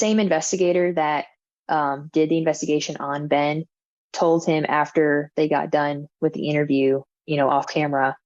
same investigator that did the investigation on Ben told him after they got done with the interview, off camera,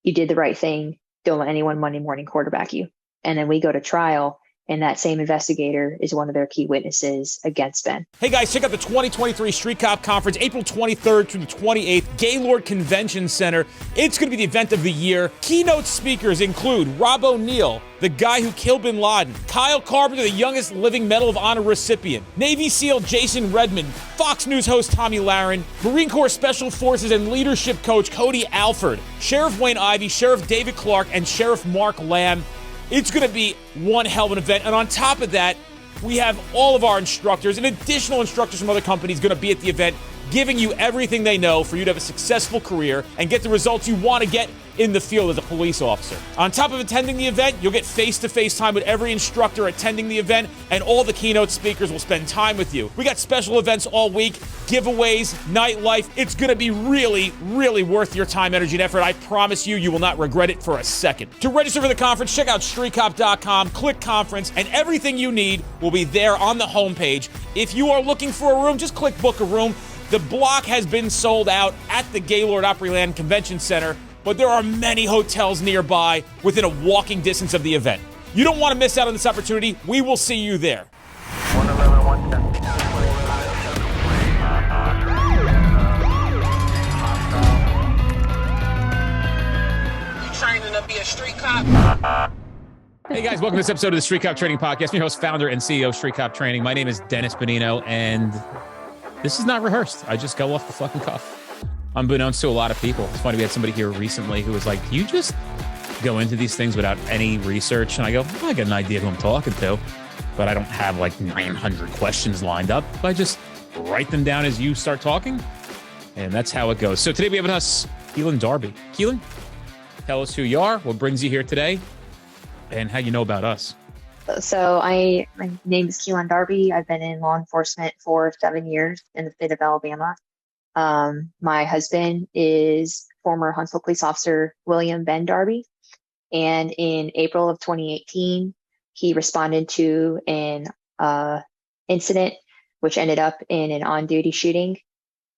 you did the right thing. Don't let anyone Monday morning quarterback you. And then we go to trial, and that same investigator is one of their key witnesses against Ben. Hey guys, check out the 2023 Street Cop Conference, April 23rd through the 28th, Gaylord Convention Center. It's going to be the event of the year. Keynote speakers include Rob O'Neill, the guy who killed Bin Laden, Kyle Carpenter, the youngest living Medal of Honor recipient, Navy SEAL Jason Redmond, Fox News host Tommy Lahren, Marine Corps Special Forces and Leadership Coach Cody Alford, Sheriff Wayne Ivey, Sheriff David Clark, and Sheriff Mark Lamb. It's going to be one hell of an event. And on top of that, we have all of our instructors and additional instructors from other companies going to be at the event, giving you everything they know for you to have a successful career and get the results you want to get in the field as a police officer. On top of attending the event, you'll get face-to-face time with every instructor attending the event, and all the keynote speakers will spend time with you. We got special events all week, giveaways, nightlife. It's going to be really, really worth your time, energy, and effort. I promise you, you will not regret it for a second. To register for the conference, check out streetcop.com, click conference, and everything you need will be there on the homepage. If you are looking for a room, just click book a room. The block has been sold out at the Gaylord Opryland Convention Center, but there are many hotels nearby within a walking distance of the event. You don't want to miss out on this opportunity. We will see you there. 111, 110. You training to be a street cop? Hey guys, welcome to this episode of the Street Cop Training Podcast. I'm your host, founder, and CEO of Street Cop Training. My name is Dennis Bonino, and this is not rehearsed. I just go off the fucking cuff. Unbeknownst to a lot of people. It's funny, we had somebody here recently who was like, do you just go into these things without any research? And I go, well, I got an idea who I'm talking to, but I don't have like 900 questions lined up. I just write them down as you start talking, and that's how it goes. So today we have with us Keelin Darby. Keelin, tell us who you are, what brings you here today, and how you know about us. So my name is Keelin Darby. I've been in law enforcement for 7 years in the state of Alabama. My husband is former Huntsville Police Officer William Ben Darby. And in April of 2018, he responded to an incident which ended up in an on-duty shooting.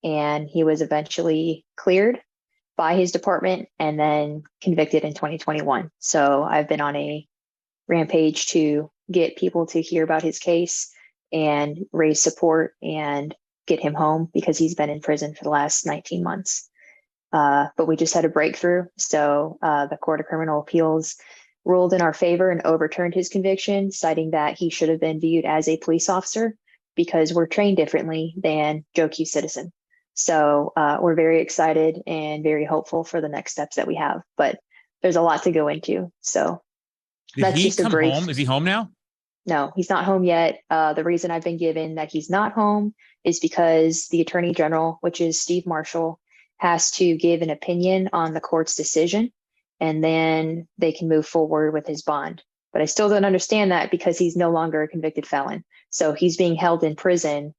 And he was eventually cleared by his department and then convicted in 2021. So I've been on a rampage to get people to hear about his case and raise support and get him home because he's been in prison for the last 19 months. But we just had a breakthrough. So the Court of Criminal Appeals ruled in our favor and overturned his conviction, citing that he should have been viewed as a police officer because we're trained differently than Joe Q citizen. So we're very excited and very hopeful for the next steps that we have. But there's a lot to go into. So Did he come home? Is he home now? No, he's not home yet. The reason I've been given that he's not home is because the Attorney General, which is Steve Marshall, has to give an opinion on the court's decision, and then they can move forward with his bond. But I still don't understand that because he's no longer a convicted felon. So he's being held in prison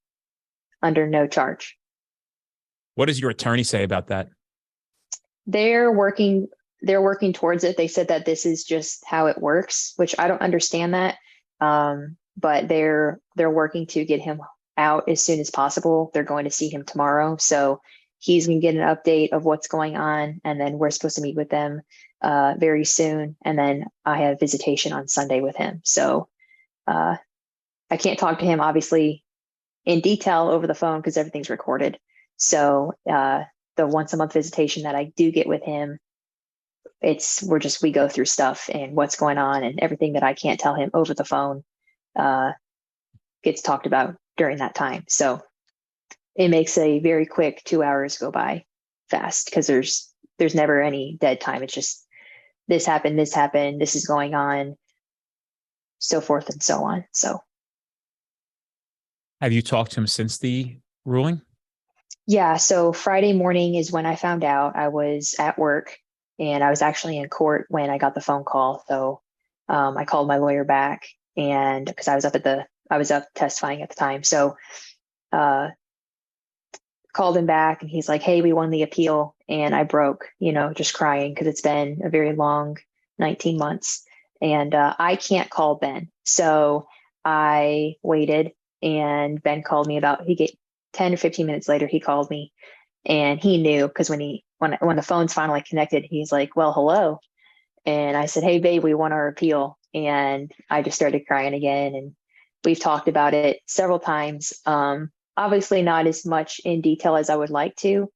under no charge. What does your attorney say about that? They're working towards it. They said that this is just how it works, which I don't understand that. But they're working to get him out as soon as possible. They're going to see him tomorrow. So he's going to get an update of what's going on. And then we're supposed to meet with them very soon. And then I have visitation on Sunday with him. So I can't talk to him, obviously, in detail over the phone because everything's recorded. So the once a month visitation that I do get with him, we go through stuff and what's going on, and everything that I can't tell him over the phone gets talked about during that time. So it makes a very quick 2 hours go by fast because there's never any dead time. It's just this happened, this is going on, so forth and so on. So have you talked to him since the ruling? Yeah. So Friday morning is when I found out. I was at work and I was actually in court when I got the phone call. So I called my lawyer back, and because I was up testifying at the time. So called him back, and he's like, "Hey, we won the appeal." And I broke, just crying because it's been a very long 19 months. And I can't call Ben. So I waited, and Ben called me about, he get 10 or 15 minutes later, he called me, and he knew because when the phones finally connected, he's like, well, hello. And I said, hey, babe, we won our appeal. And I just started crying again. And we've talked about it several times. Obviously, not as much in detail as I would like to,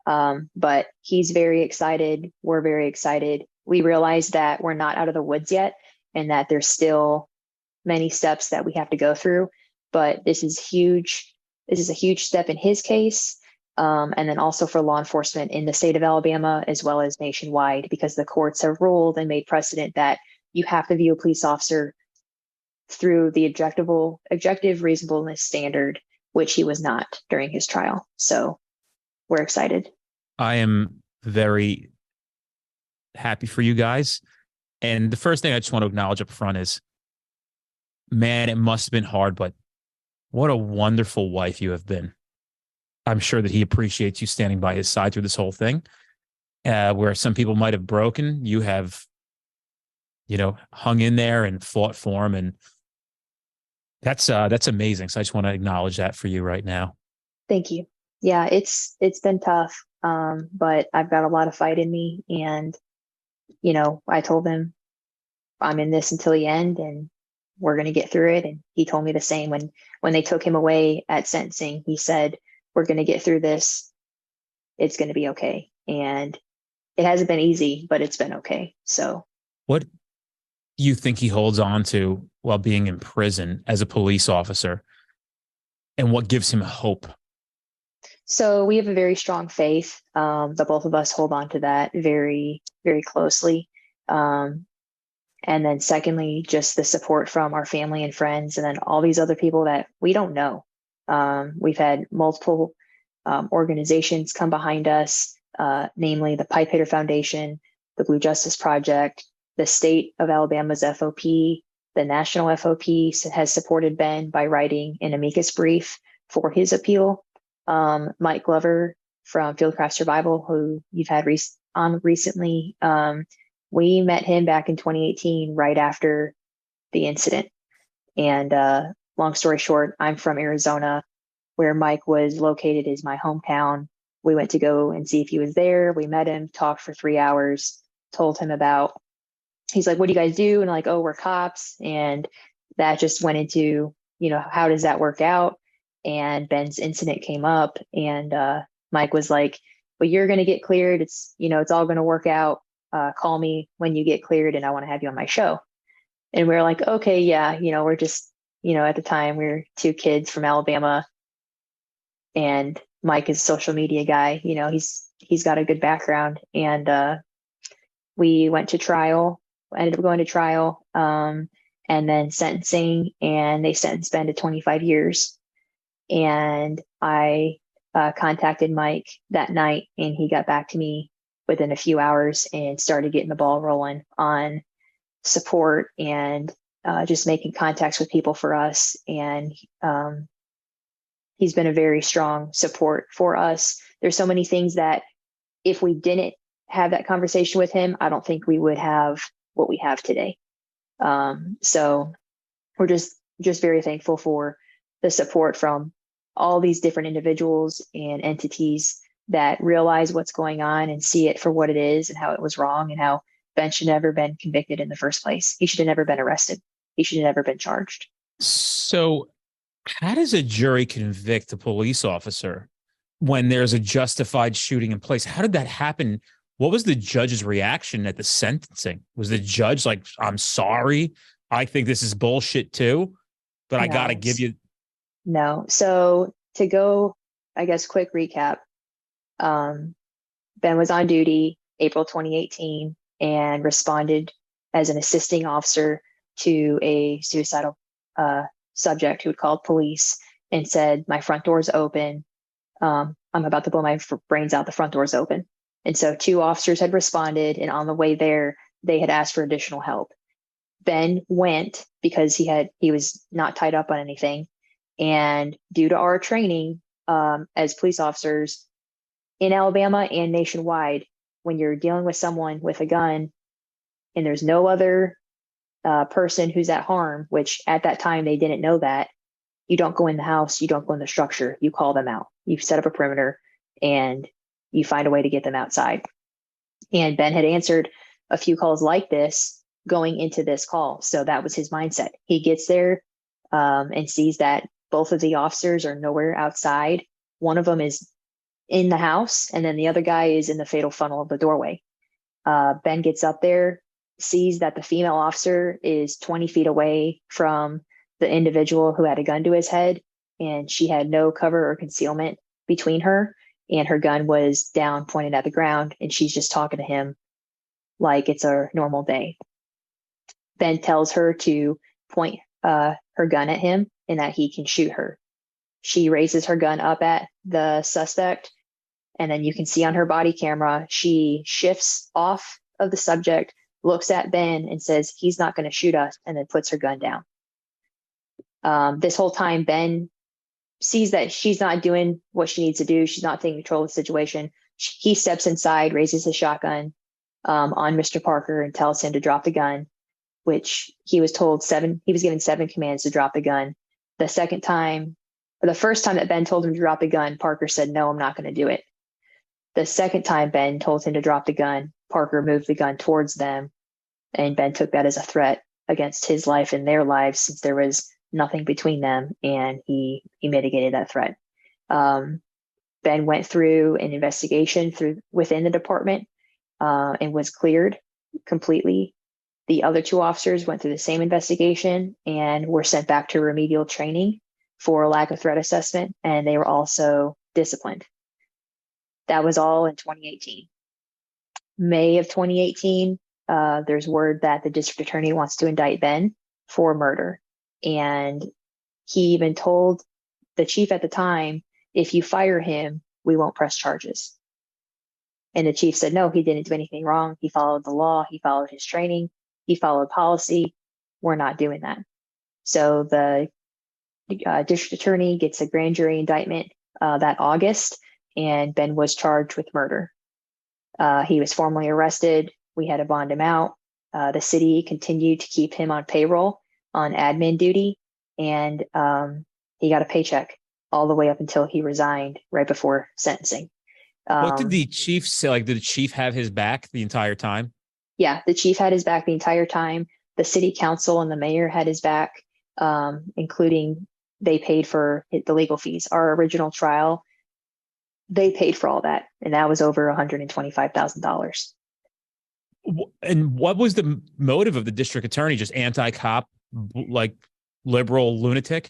but he's very excited. We're very excited. We realize that we're not out of the woods yet and that there's still many steps that we have to go through. But this is huge. This is a huge step in his case. And then also for law enforcement in the state of Alabama, as well as nationwide, because the courts have ruled and made precedent that you have to view a police officer through the objective reasonableness standard, which he was not during his trial. So we're excited. I am very happy for you guys. And the first thing I just want to acknowledge up front is, man, it must have been hard, but what a wonderful wife you have been. I'm sure that he appreciates you standing by his side through this whole thing. Where some people might have broken, you have, hung in there and fought for him. And that's amazing. So I just want to acknowledge that for you right now. Thank you. Yeah, it's been tough. But I've got a lot of fight in me, and, I told him I'm in this until the end and we're going to get through it. And he told me the same when they took him away at sentencing. He said, we're going to get through this. It's going to be okay. And it hasn't been easy, but it's been okay. So what do you think he holds on to while being in prison as a police officer, and what gives him hope? So we have a very strong faith. The both of us hold on to that very, very closely. And then secondly, just the support from our family and friends, and then all these other people that we don't know. We've had multiple organizations come behind us, namely the Pipe Hitter Foundation, the Blue Justice Project, the state of Alabama's FOP, the national FOP has supported Ben by writing an amicus brief for his appeal. Mike Glover from Fieldcraft Survival, who you've had on recently, we met him back in 2018, right after the incident. And long story short, I'm from Arizona. Where Mike was located is my hometown. We went to go and see if he was there. We met him, talked for 3 hours, told him about, he's like, what do you guys do? And like, oh, we're cops. And that just went into, how does that work out? And Ben's incident came up, and Mike was like, well, you're going to get cleared. It's, it's all going to work out. Call me when you get cleared and I want to have you on my show. And we were like, okay, yeah, we're just, at the time we were two kids from Alabama, and Mike is a social media guy. He's got a good background. And we went to trial, ended up going to trial, and then sentencing, and they sentenced Ben to 25 years. And I contacted Mike that night, and he got back to me within a few hours and started getting the ball rolling on support and just making contacts with people for us. And he's been a very strong support for us. There's so many things that if we didn't have that conversation with him, I don't think we would have what we have today. So we're just very thankful for the support from all these different individuals and entities that realize what's going on and see it for what it is and how it was wrong, and how Ben should have never been convicted in the first place. He should have never been arrested. He should have never been charged. So how does a jury convict a police officer when there's a justified shooting in place? How did that happen? What was the judge's reaction at the sentencing? Was the judge like, I'm sorry, I think this is bullshit too, but I got to give you. No. So to go, I guess, quick recap. Ben was on duty April 2018 and responded as an assisting officer to a suicidal subject who had called police and said, my front door's open. I'm about to blow my brains out. The front door's open. And so 2 officers had responded, and on the way there, they had asked for additional help. Ben went because he was not tied up on anything. And due to our training as police officers in Alabama and nationwide, when you're dealing with someone with a gun and there's no other person who's at harm, which at that time they didn't know that, you don't go in the house, you don't go in the structure, you call them out. You set up a perimeter and you find a way to get them outside. And Ben had answered a few calls like this going into this call. So that was his mindset. He gets there and sees that both of the officers are nowhere outside. One of them is in the house, and then the other guy is in the fatal funnel of the doorway. Ben gets up there, sees that the female officer is 20 feet away from the individual who had a gun to his head, and she had no cover or concealment between her, and her gun was down, pointed at the ground, and she's just talking to him like it's a normal day. Ben tells her to point her gun at him and that he can shoot her. She raises her gun up at the suspect, and then you can see on her body camera, she shifts off of the subject, looks at Ben and says, "He's not going to shoot us," and then puts her gun down. This whole time, Ben sees that she's not doing what she needs to do. She's not taking control of the situation. He steps inside, raises his shotgun on Mr. Parker and tells him to drop the gun, which he was given 7 commands to drop the gun. The first time that Ben told him to drop the gun, Parker said, "No, I'm not going to do it." The second time Ben told him to drop the gun, Parker moved the gun towards them, and Ben took that as a threat against his life and their lives, since there was nothing between them, and he mitigated that threat. Ben went through an investigation within the department and was cleared completely. The other 2 officers went through the same investigation and were sent back to remedial training for lack of threat assessment, and they were also disciplined. That was all in 2018. May of 2018, there's word that the district attorney wants to indict Ben for murder. And he even told the chief at the time, "If you fire him, we won't press charges." And the chief said, "No, he didn't do anything wrong. He followed the law. He followed his training. He followed policy. We're not doing that." So the district attorney gets a grand jury indictment that August, and Ben was charged with murder. He was formally arrested. We had to bond him out. The city continued to keep him on payroll on admin duty, and he got a paycheck all the way up until he resigned right before sentencing. What did the chief say? Like, did the chief have his back the entire time? Yeah, the chief had his back the entire time. The city council and the mayor had his back, including they paid for the legal fees. Our original trial, they paid for all that, and that was over $125,000. And what was the motive of the district attorney? Just anti-cop, like liberal lunatic?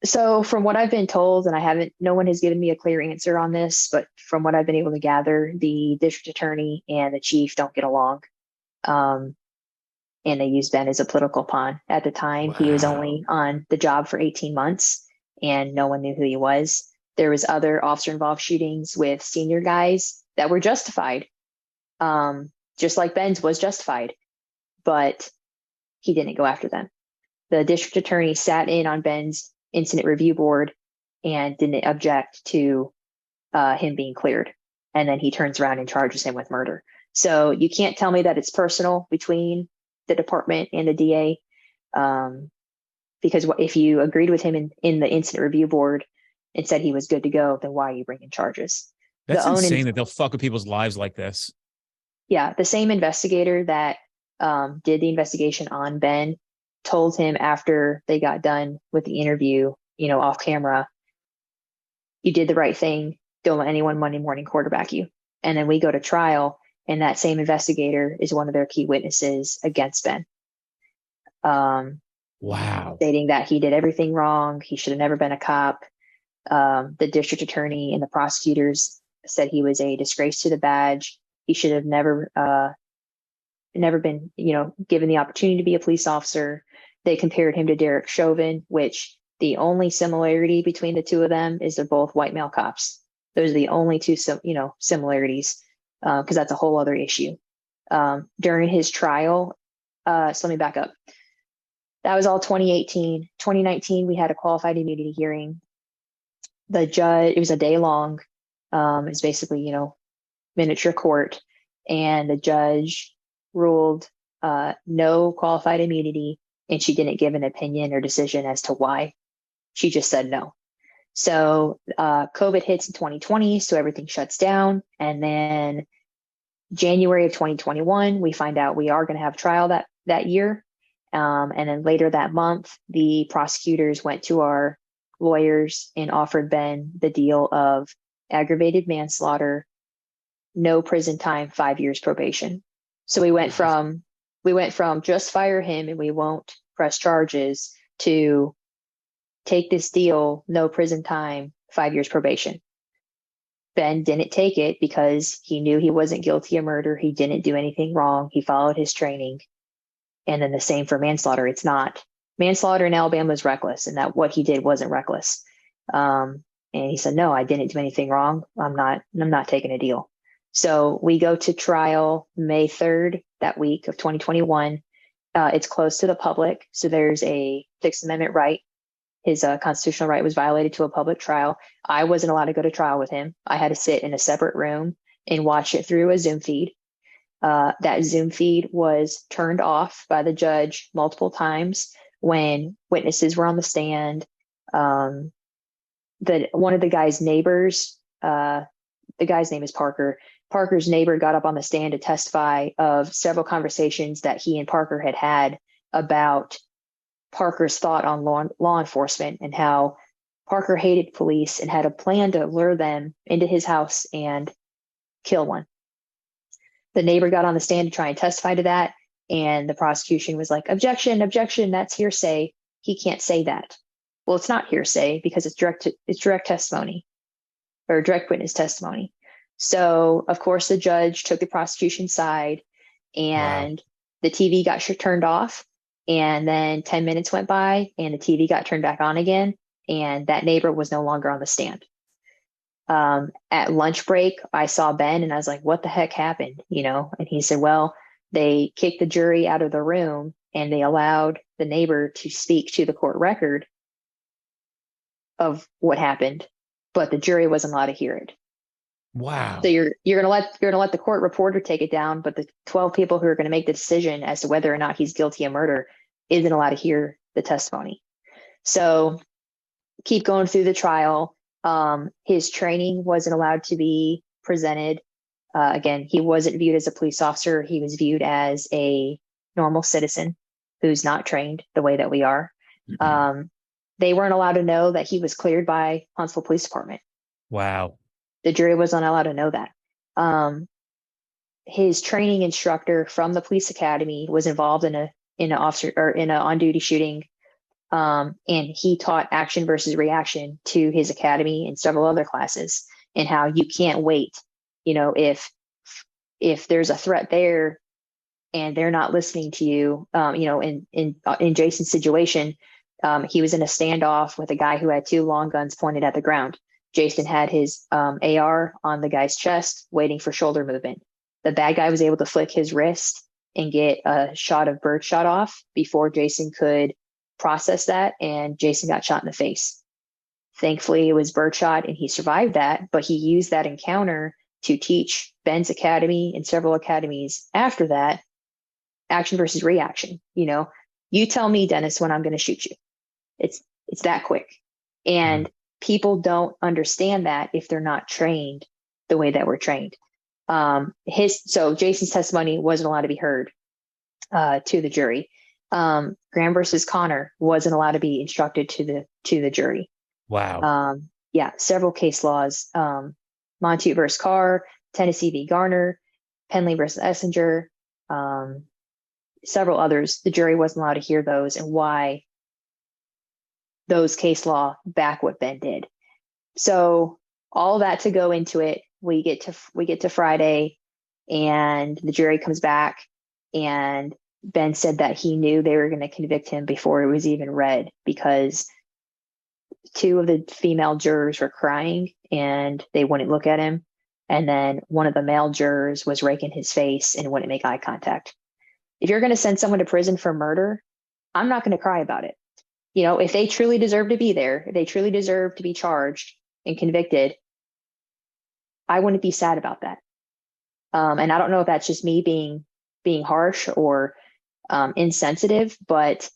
So from what I've been told, and no one has given me a clear answer on this, but from what I've been able to gather, the district attorney and the chief don't get along. And they used Ben as a political pawn. At the time, He was only on the job for 18 months, and no one knew who he was. There was other officer-involved shootings with senior guys that were justified, just like Ben's was justified, but he didn't go after them. The district attorney sat in on Ben's incident review board and didn't object to him being cleared. And then he turns around and charges him with murder. So you can't tell me that it's personal between the department and the DA, because if you agreed with him in the incident review board and said he was good to go, then why are you bringing charges? That's insane that they'll fuck with people's lives like this. Yeah, the same investigator that did the investigation on Ben told him after they got done with the interview, off camera, "You did the right thing. Don't let anyone Monday morning quarterback you." And then we go to trial, and that same investigator is one of their key witnesses against Ben. Wow. Stating that he did everything wrong. He should have never been a cop. The district attorney and the prosecutors said he was a disgrace to the badge. He should have never been, given the opportunity to be a police officer. They compared him to Derek Chauvin, which the only similarity between the two of them is they're both white male cops. Those are the only two, similarities, because that's a whole other issue. During his trial, so let me back up. That was all 2018. 2019, we had a qualified immunity hearing. The judge, it was a day long. It's basically, miniature court. And the judge ruled no qualified immunity, and she didn't give an opinion or decision as to why. She just said no. So COVID hits in 2020, so everything shuts down. And then January of 2021, we find out we are going to have trial that year. And then later that month, the prosecutors went to our lawyers and offered Ben the deal of aggravated manslaughter, no prison time, 5 years probation. So we went from just fire him and we won't press charges to take this deal, no prison time, 5 years probation. Ben didn't take it because he knew he wasn't guilty of murder. He didn't do anything wrong. He followed his training. And then the same for manslaughter. It's not. Manslaughter in Alabama is reckless, and that what he did wasn't reckless. And he said, no, I didn't do anything wrong. I'm not taking a deal. So we go to trial May 3rd, that week of 2021. It's closed to the public. So there's a Sixth Amendment right. His constitutional right was violated to a public trial. I wasn't allowed to go to trial with him. I had to sit in a separate room and watch it through a Zoom feed. That Zoom feed was turned off by the judge multiple times when witnesses were on the stand. One of the guy's neighbors, the guy's name is Parker. Parker's neighbor got up on the stand to testify of several conversations that he and Parker had about Parker's thought on law enforcement and how Parker hated police and had a plan to lure them into his house and kill one. The neighbor got on the stand to try and testify to that, and the prosecution was like, objection, that's hearsay. He can't say that. Well, it's not hearsay because it's direct testimony or direct witness testimony. So, of course, the judge took the prosecution's side, and the TV got turned off. And then 10 minutes went by and the TV got turned back on again. And that neighbor was no longer on the stand. At lunch break, I saw Ben and I was like, what the heck happened? And he said, well, they kicked the jury out of the room and they allowed the neighbor to speak to the court record of what happened, but the jury wasn't allowed to hear it. Wow. So you're gonna let the court reporter take it down, but the 12 people who are going to make the decision as to whether or not he's guilty of murder isn't allowed to hear the testimony. So keep going through the trial. His training wasn't allowed to be presented. Again, he wasn't viewed as a police officer. He was viewed as a normal citizen who's not trained the way that we are. Mm-hmm. They weren't allowed to know that he was cleared by Huntsville Police Department. Wow. The jury wasn't allowed to know that. His training instructor from the police academy was involved in an on-duty shooting, and he taught action versus reaction to his academy and several other classes, and how you can't wait. If there's a threat there and they're not listening to you, in Jason's situation, he was in a standoff with a guy who had two long guns pointed at the ground. Jason had his AR on the guy's chest, waiting for shoulder movement. The bad guy was able to flick his wrist and get a shot of birdshot off before Jason could process that, and Jason got shot in the face. Thankfully, it was birdshot, and he survived that, but he used that encounter to teach Ben's academy and several academies after that, action versus reaction. You tell me, Dennis, when I'm going to shoot you. It's that quick. And people don't understand that if they're not trained the way that we're trained. So Jason's testimony wasn't allowed to be heard to the jury. Graham versus Connor wasn't allowed to be instructed to the jury. Wow. Several case laws. Monteith versus Carr, Tennessee v. Garner, Penley versus Essinger, several others. The jury wasn't allowed to hear those, and why those case law back what Ben did. So all that to go into it, we get to Friday, and the jury comes back, and Ben said that he knew they were going to convict him before it was even read, because two of the female jurors were crying and they wouldn't look at him. And then one of the male jurors was raking his face and wouldn't make eye contact. If you're going to send someone to prison for murder, I'm not going to cry about it. If they truly deserve to be there, if they truly deserve to be charged and convicted, I wouldn't be sad about that. And I don't know if that's just me being harsh or insensitive, but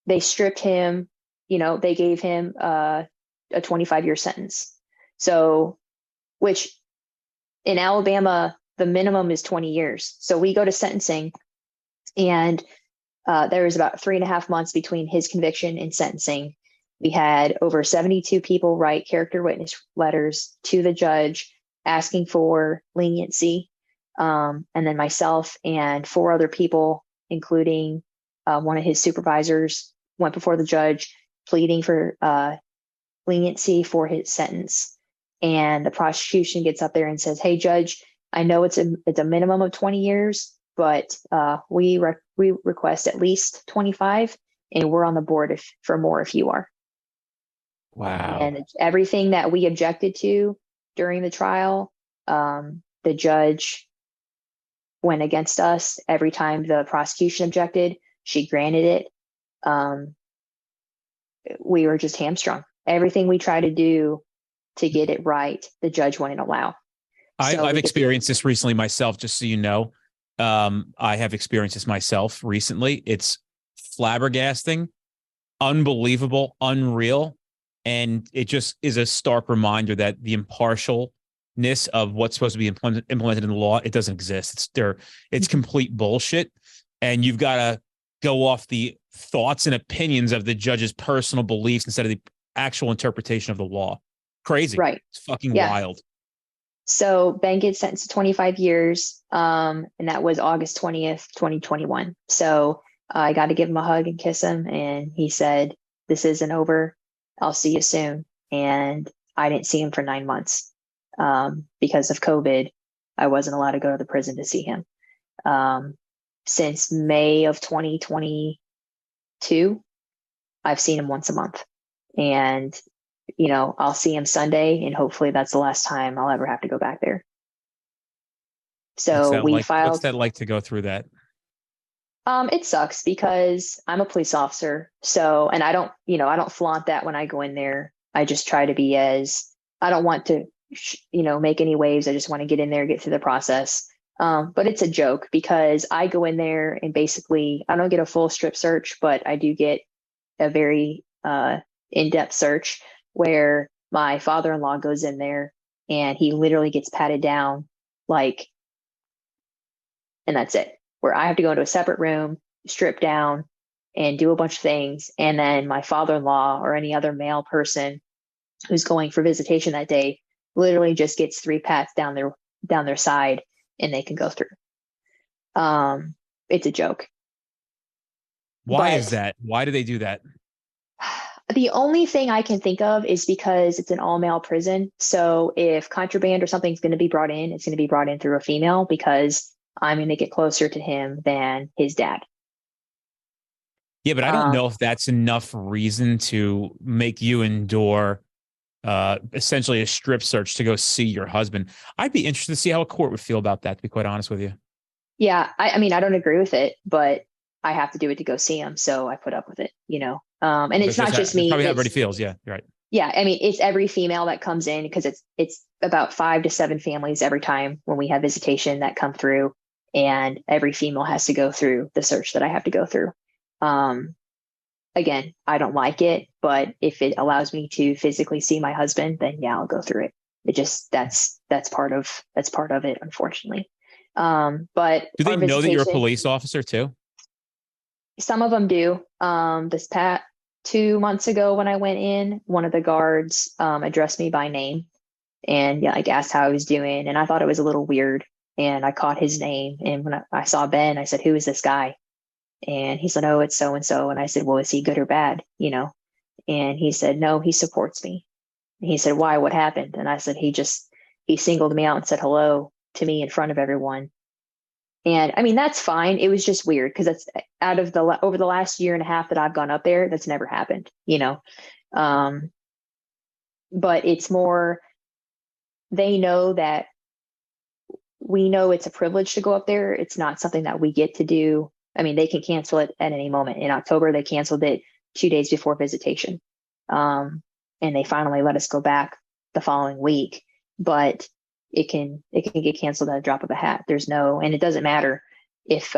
they stripped him, they gave him a 25-year sentence. So, which in Alabama, the minimum is 20 years. So we go to sentencing, and there was about 3.5 months between his conviction and sentencing. We had over 72 people write character witness letters to the judge asking for leniency. And then myself and 4 other people, including one of his supervisors, went before the judge pleading for leniency for his sentence. And the prosecution gets up there and says, "Hey, judge, I know it's a minimum of 20 years, but we request at least 25, and we're on the board for more if you are." Wow. And everything that we objected to during the trial, the judge went against us. Every time the prosecution objected, she granted it. We were just hamstrung. Everything we tried to do to get it right, the judge wouldn't allow. I've experienced this recently myself, just so you know. I have experienced this myself recently. It's flabbergasting, unbelievable, unreal. And it just is a stark reminder that the impartialness of what's supposed to be implemented in the law, it doesn't exist. It's complete bullshit. And you've got to go off the thoughts and opinions of the judge's personal beliefs instead of the actual interpretation of the law. Crazy. Right. It's fucking wild. So Ben gets sentenced to 25 years, and that was August 20th, 2021. So I got to give him a hug and kiss him, and he said, "This isn't over. I'll see you soon." And I didn't see him for 9 months because of COVID. I wasn't allowed to go to the prison to see him. Since May of 2022, I've seen him once a month. And I'll see him Sunday, and hopefully that's the last time I'll ever have to go back there. So we filed. What's that like to go through that? It sucks because I'm a police officer. So, and I don't flaunt that when I go in there. I just try to be I don't want to, make any waves. I just want to get in there, get through the process. But it's a joke because I go in there and basically I don't get a full strip search, but I do get a very in-depth search where my father-in-law goes in there and he literally gets patted down and that's it. Where I have to go into a separate room, strip down, and do a bunch of things. And then my father-in-law or any other male person who's going for visitation that day literally just gets 3 pats down their side and they can go through. It's a joke. Why is that? Why do they do that? The only thing I can think of is because it's an all-male prison. So if contraband or something's going to be brought in, it's going to be brought in through a female because I'm going to get closer to him than his dad. Yeah, but I don't know if that's enough reason to make you endure essentially a strip search to go see your husband. I'd be interested to see how a court would feel about that, to be quite honest with you. Yeah, I mean, I don't agree with it, but I have to do it to go see him. So I put up with it, and it's not just me. Probably how everybody feels. Yeah, you're right. Yeah, I mean, it's every female that comes in because it's about 5 to 7 families every time when we have visitation that come through. And every female has to go through the search that I have to go through. Again, I don't like it, but if it allows me to physically see my husband, then yeah, I'll go through it. It just that's part of it, unfortunately. But do they know that you're a police officer too? Some of them do. This past 2 months ago when I went in, one of the guards addressed me by name and asked how I was doing, and I thought it was a little weird. And I caught his name. And when I saw Ben, I said, "Who is this guy?" And he said, "Oh, it's so-and-so." And I said, "Well, is he good or bad?" And he said, "No, he supports me." And he said, "Why? What happened?" And I said, he singled me out and said hello to me in front of everyone. And I mean, that's fine. It was just weird because that's over the last year and a half that I've gone up there, that's never happened, but it's more, they know that we know it's a privilege to go up there. It's not something that we get to do. I mean, they can cancel it at any moment. In October, they canceled it 2 days before visitation. And they finally let us go back the following week, but it can get canceled at a drop of a hat. And it doesn't matter if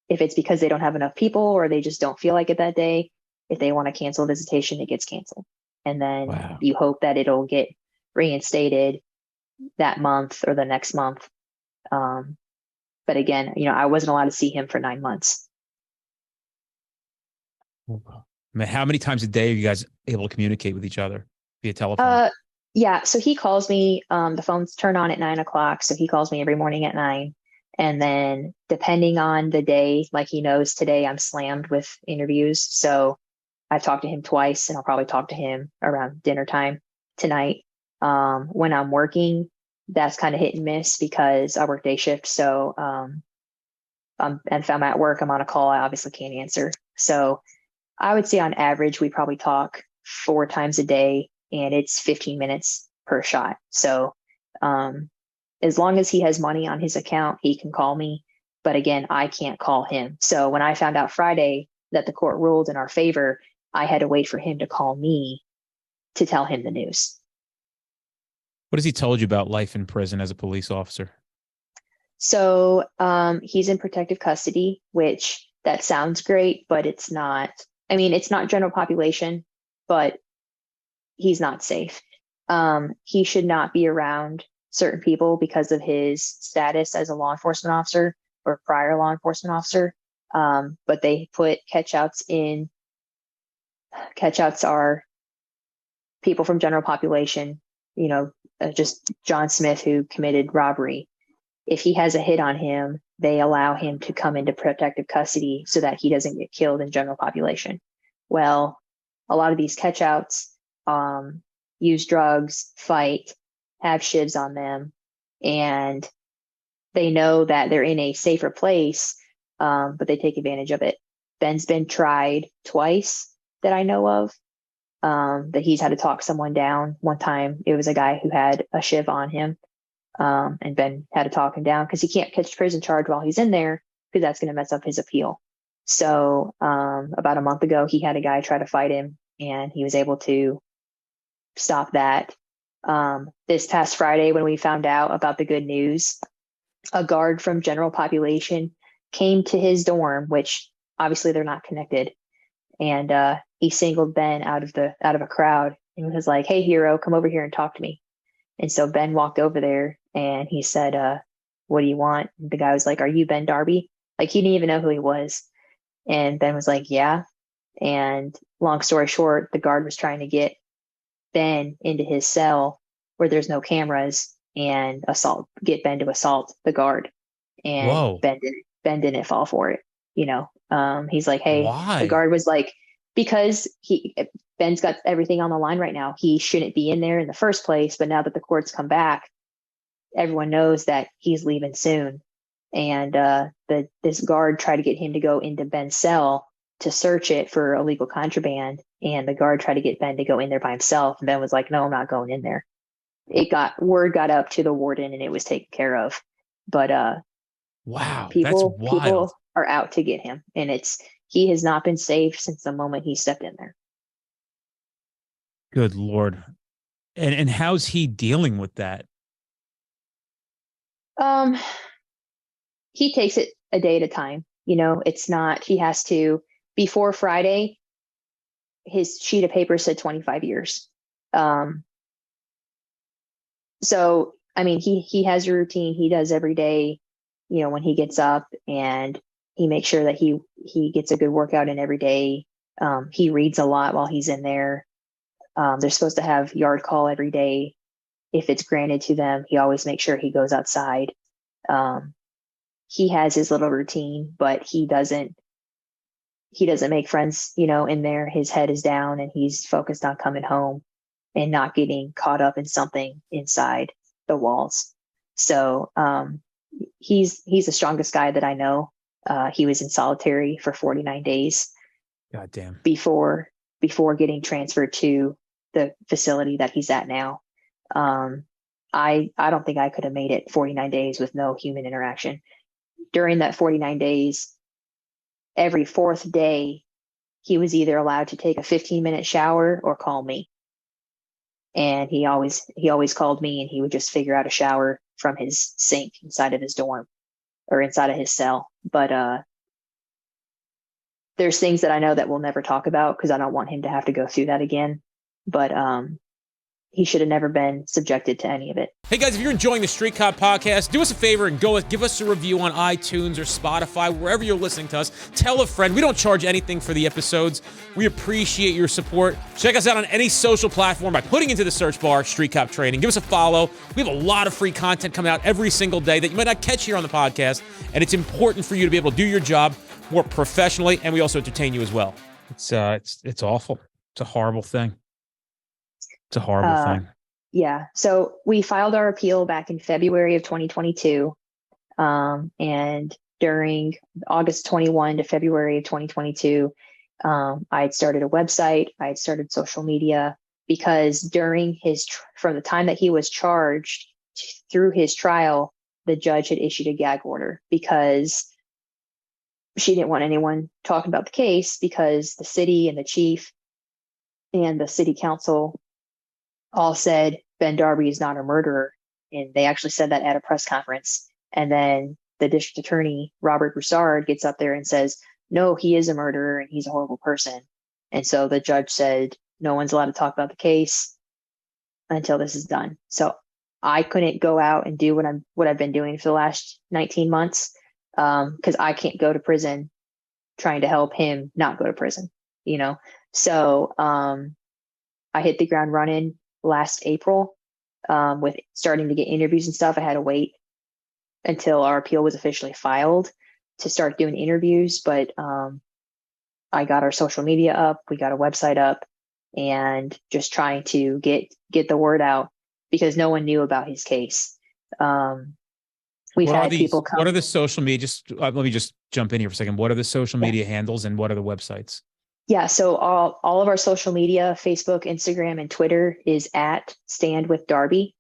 If it's because they don't have enough people or they just don't feel like it that day, if they want to cancel visitation, it gets canceled. And then Wow. you hope that it'll get reinstated that month or the next month. But again, I wasn't allowed to see him for 9 months. I mean, how many times a day are you guys able to communicate with each other via telephone? Yeah. So he calls me, the phones turn on at 9 o'clock. So he calls me every morning at 9. And then depending on the day, like he knows today I'm slammed with interviews. So I've talked to him twice and I'll probably talk to him around dinner time tonight. When I'm working, that's kind of hit and miss because I work day shift. So if I'm at work, I'm on a call, I obviously can't answer. So I would say on average, we probably talk 4 times a day and it's 15 minutes per shot. So as long as he has money on his account, he can call me. But again, I can't call him. So when I found out Friday that the court ruled in our favor, I had to wait for him to call me to tell him the news. What has he told you about life in prison as a police officer? So he's in protective custody, which that sounds great, but it's not. I mean, it's not general population, but he's not safe. He should not be around certain people because of his status as a law enforcement officer or prior law enforcement officer. But they put catch-outs in. Catch-outs are people from general population, just John Smith, who committed robbery. If he has a hit on him, they allow him to come into protective custody so that he doesn't get killed in general population. Well, a lot of these catch-outs use drugs, fight, have shivs on them, and they know that they're in a safer place, but they take advantage of it. Ben's been tried twice that I know of, that he's had to talk someone down. One time, it was a guy who had a shiv on him, and Ben had to talk him down because he can't catch prison charge while he's in there because that's going to mess up his appeal. So about a month ago, he had a guy try to fight him, and he was able to stop that. This past Friday, when we found out about the good news, a guard from general population came to his dorm, which obviously they're not connected, and he singled Ben out of a crowd and was like, "Hey, hero, come over here and talk to me." And so Ben walked over there and he said, "What do you want?" And the guy was like, "Are you Ben Darby?" Like, he didn't even know who he was. And Ben was like, "Yeah." And long story short, the guard was trying to get Ben into his cell where there's no cameras and get Ben to assault the guard. And Whoa. Ben didn't fall for it. He's like, "Hey," Why? The guard was like, because Ben's got everything on the line right now. He shouldn't be in there in the first place. But now that the court's come back, everyone knows that he's leaving soon. And this guard tried to get him to go into Ben's cell to search it for illegal contraband. And the guard tried to get Ben to go in there by himself. And Ben was like, "No, I'm not going in there." Word got up to the warden and it was taken care of. But wow, people that's wild. are out to get him. And he has not been safe since the moment he stepped in there. Good Lord. And how's he dealing with that? He takes it a day at a time. It's not, he has to, before Friday, his sheet of paper said 25 years. So, I mean, he has a routine he does every day, when he gets up, and he makes sure that he gets a good workout in every day. He reads a lot while he's in there. They're supposed to have yard call every day. If it's granted to them, he always makes sure he goes outside. He has his little routine, but he doesn't make friends, in there. His head is down and he's focused on coming home and not getting caught up in something inside the walls. So he's the strongest guy that I know. He was in solitary for 49 days. God damn. Before getting transferred to the facility that he's at now. I don't think I could have made it 49 days with no human interaction. During that 49 days, every fourth day, he was either allowed to take a 15-minute shower or call me. And he always called me, and he would just figure out a shower from his sink inside of his dorm or inside of his cell. But there's things that I know that we'll never talk about because I don't want him to have to go through that again. But he should have never been subjected to any of it. Hey guys, if you're enjoying the Street Cop podcast, do us a favor and give us a review on iTunes or Spotify, wherever you're listening to us. Tell a friend. We don't charge anything for the episodes. We appreciate your support. Check us out on any social platform by putting into the search bar Street Cop Training. Give us a follow. We have a lot of free content coming out every single day that you might not catch here on the podcast, and it's important for you to be able to do your job more professionally, and we also entertain you as well. It's awful. It's a horrible thing. It's a horrible thing. Yeah. So we filed our appeal back in February of 2022. And during August 21 to February of 2022, I had started a website. I had started social media because during from the time that he was charged through his trial, the judge had issued a gag order because she didn't want anyone talking about the case because the city and the chief and the city council all said Ben Darby is not a murderer. And they actually said that at a press conference. And then the district attorney, Robert Broussard, gets up there and says, no, he is a murderer and he's a horrible person. And so the judge said, no one's allowed to talk about the case until this is done. So I couldn't go out and do what I've been doing for the last 19 months because I can't go to prison trying to help him not go to prison, So I hit the ground running last April with starting to get interviews and stuff. I had to wait until our appeal was officially filed to start doing interviews, but I got our social media up, we got a website up, and just trying to get the word out because no one knew about his case. We've had people come. What are the social media? Let me just jump in here for a second. What are the social media handles and what are the websites? Yeah, so all of our social media, Facebook, Instagram, and Twitter is at Stand with Darby.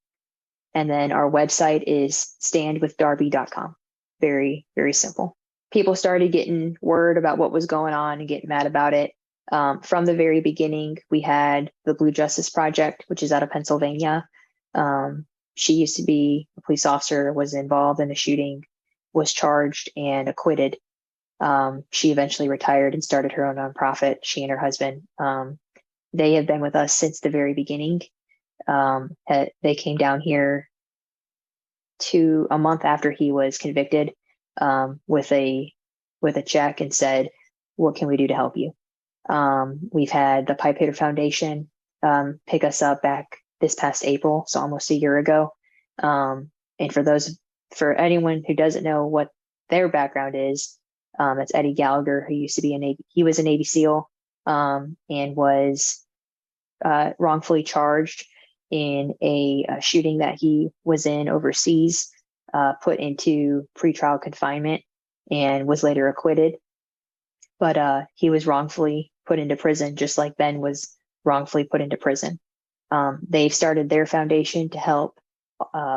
And then our website is standwithdarby.com. Very, very simple. People started getting word about what was going on and getting mad about it. From the very beginning, we had the Blue Justice Project, which is out of Pennsylvania. She used to be a police officer, was involved in a shooting, was charged and acquitted. She eventually retired and started her own nonprofit, she and her husband. They have been with us since the very beginning. They came down here a month after he was convicted with a check and said, what can we do to help you? We've had the Pipe Hitter Foundation pick us up back this past April, so almost a year ago. And for anyone who doesn't know what their background is, that's Eddie Gallagher, who used to be he was a Navy SEAL and was wrongfully charged in a shooting that he was in overseas, put into pretrial confinement and was later acquitted. But he was wrongfully put into prison, just like Ben was wrongfully put into prison. They've started their foundation to help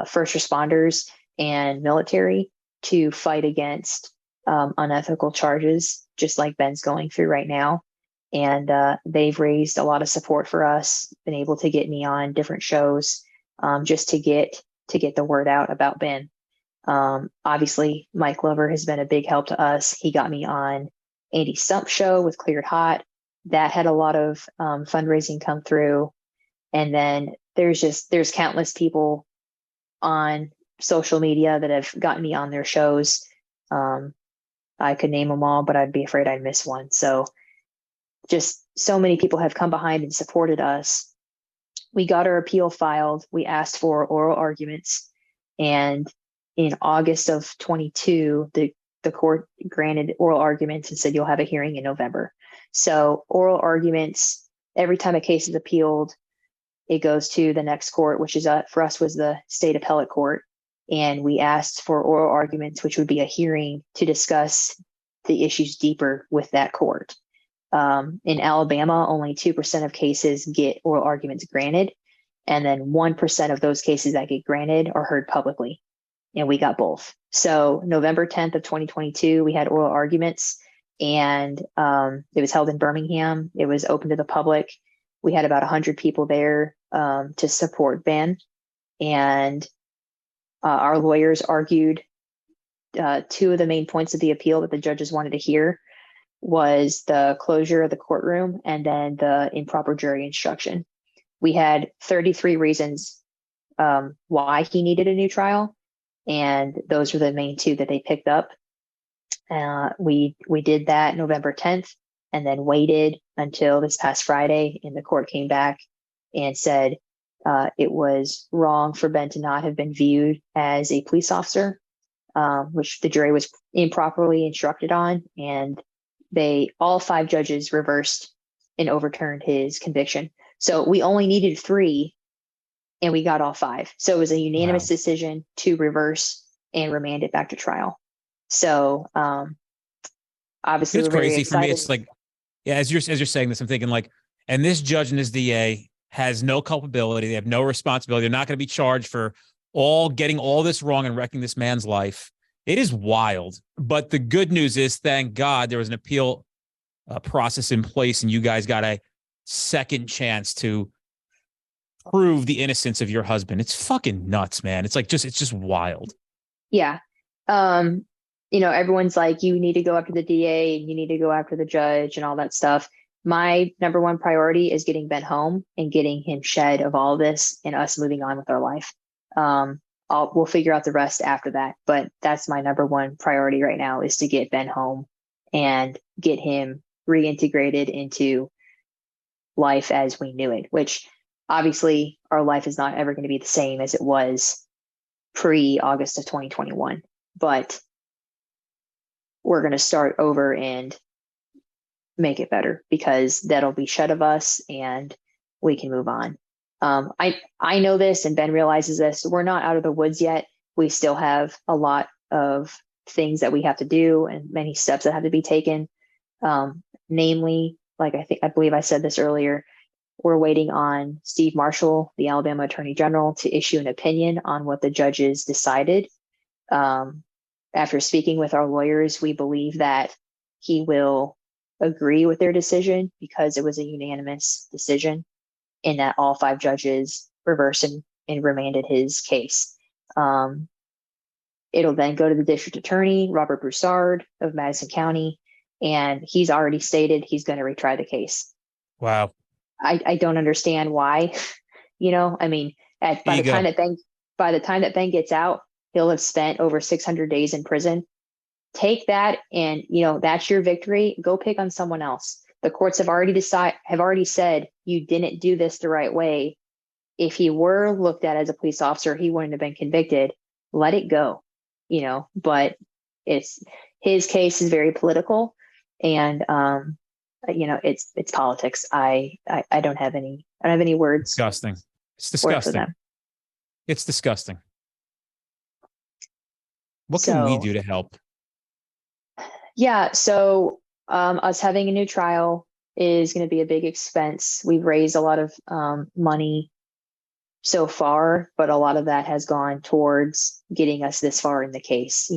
first responders and military to fight against unethical charges, just like Ben's going through right now. And they've raised a lot of support for us, been able to get me on different shows just to get the word out about Ben. Obviously, Mike Glover has been a big help to us. He got me on Andy Stump's show with Cleared Hot. That had a lot of fundraising come through. And then there's countless people on social media that have gotten me on their shows. I could name them all, but I'd be afraid I'd miss one. So just so many people have come behind and supported us. We got our appeal filed. We asked for oral arguments. And in August of 22, the court granted oral arguments and said, you'll have a hearing in November. So oral arguments, every time a case is appealed, it goes to the next court, which is for us was the state appellate court. And we asked for oral arguments, which would be a hearing to discuss the issues deeper with that court. In Alabama, only 2% of cases get oral arguments granted. And then 1% of those cases that get granted are heard publicly. And we got both. So November 10th of 2022, we had oral arguments and it was held in Birmingham. It was open to the public. We had about 100 people there to support Ben. And our lawyers argued two of the main points of the appeal that the judges wanted to hear was the closure of the courtroom and then the improper jury instruction. We had 33 reasons why he needed a new trial, and those were the main two that they picked up. We did that November 10th and then waited until this past Friday, and the court came back and said it was wrong for Ben to not have been viewed as a police officer, which the jury was improperly instructed on, and all 5 judges reversed and overturned his conviction. So we only needed 3 and we got all 5. So it was a unanimous decision to reverse and remand it back to trial. So obviously it's we're very crazy excited. for me. It's like, yeah, as you're saying this, I'm thinking like, and this judge and this DA has no culpability. They have no responsibility. They're not going to be charged for getting all this wrong and wrecking this man's life. It is wild. But the good news is, thank God, there was an appeal process in place, and you guys got a second chance to prove the innocence of your husband. It's fucking nuts, man. It's just wild. Yeah. Everyone's like, you need to go after the DA, you need to go after the judge and all that stuff. My number one priority is getting Ben home and getting him shed of all this and us moving on with our life. We'll figure out the rest after that, but that's my number one priority right now, is to get Ben home and get him reintegrated into life as we knew it, which obviously our life is not ever going to be the same as it was pre-August of 2021, but we're going to start over and make it better, because that'll be shed of us and we can move on. I know this, and Ben realizes this. We're not out of the woods yet. We still have a lot of things that we have to do and many steps that have to be taken. Namely, like I believe I said this earlier, we're waiting on Steve Marshall, the Alabama Attorney General, to issue an opinion on what the judges decided. After speaking with our lawyers, we believe that he will agree with their decision, because it was a unanimous decision, and that all 5 judges reversed and remanded his case. It'll then go to the district attorney, Robert Broussard of Madison County, and he's already stated he's going to retry the case. Wow. I don't understand why. I mean, by the time that Ben gets out, he'll have spent over 600 days in prison. Take that, and that's your victory. Go pick on someone else. The courts have already said you didn't do this the right way. If he were looked at as a police officer, he wouldn't have been convicted. Let it go, But his case is very political, and it's politics. I don't have any words. Disgusting. It's disgusting. It's disgusting. What can we do to help? Yeah. So us having a new trial is going to be a big expense. We've raised a lot of money so far, but a lot of that has gone towards getting us this far in the case.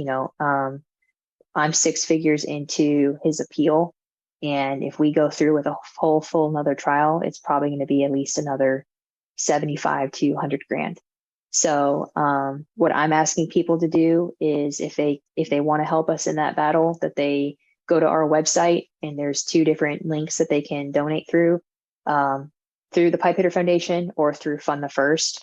I'm 6 figures into his appeal, and if we go through with a full another trial, it's probably going to be at least another 75 to 100 grand. So what I'm asking people to do is, if they want to help us in that battle, that they go to our website, and there's 2 different links that they can donate through the Pipe Hitter Foundation or through Fund the First,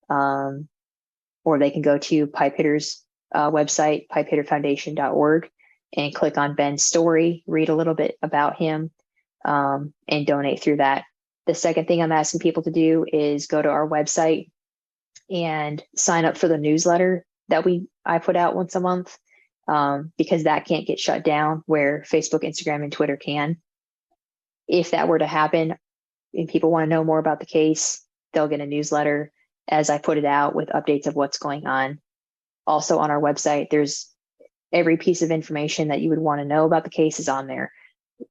or they can go to Pipe Hitter's website, pipehitterfoundation.org, and click on Ben's story, read a little bit about him, and donate through that. The second thing I'm asking people to do is go to our website and sign up for the newsletter that I put out once a month, because that can't get shut down, where Facebook, Instagram, and Twitter can. If that were to happen and people want to know more about the case, they'll get a newsletter as I put it out with updates of what's going on. Also on our website, there's every piece of information that you would want to know about the case is on there.